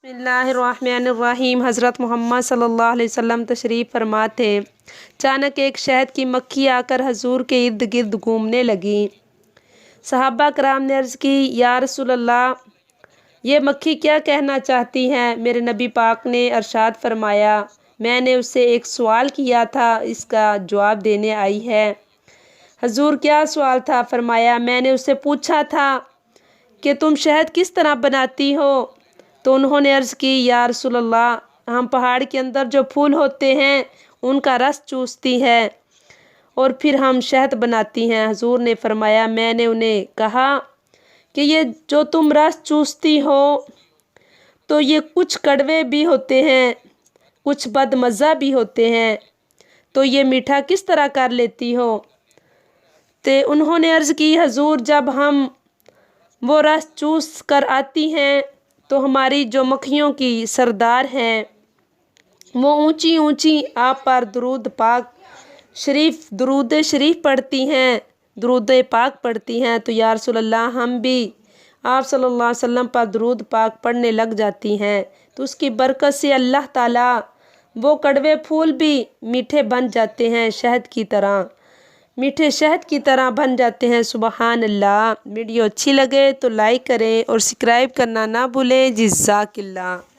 बिस्मिल्लाहिर्रहमानिर्रहीम। हज़रत मोहम्मद सल्लल्लाहु अलैहि वसल्लम तशरीफ़ फरमा थे। अचानक एक शहद की मक्खी आकर हजूर के इर्द गिर्द घूमने लगी। सहाबा कराम ने अर्ज़ की, या रसूल अल्लाह, ये मक्खी क्या कहना चाहती हैं? मेरे नबी पाक ने अरशाद फरमाया, मैंने उससे एक सवाल किया था, इसका जवाब देने आई है। हजूर, क्या सवाल था? फरमाया, मैंने उससे पूछा था कि तुम शहद किस तरह बनाती हो? तो उन्होंने अर्ज़ की, या रसूल अल्लाह, हम पहाड़ के अंदर जो फूल होते हैं उनका रस चूसती है और फिर हम शहद बनाती हैं। हजूर ने फरमाया, मैंने उन्हें कहा कि ये जो तुम रस चूसती हो तो ये कुछ कड़वे भी होते हैं, कुछ बदमज़ा भी होते हैं, तो ये मीठा किस तरह कर लेती हो? तो उन्होंने अर्ज़ की, हजूर, जब हम वो रस चूस कर आती हैं तो हमारी जो मक्खियों की सरदार हैं वो ऊंची ऊंची आप पर दुरूद शरीफ पढ़ती हैं, दुरूद पाक पढ़ती हैं। तो या रसूल अल्लाह, हम भी आप सल्लल्लाहु अलैहि वसल्लम पर दुरूद पाक पढ़ने लग जाती हैं तो उसकी बरकत से अल्लाह ताला वो कड़वे फूल भी मीठे बन जाते हैं, शहद की तरह, मीठे शहद की तरह बन जाते हैं। सुबहान अल्लाह। वीडियो अच्छी लगे तो लाइक करें और सब्सक्राइब करना ना भूलें। जज़ाकिल्लाह।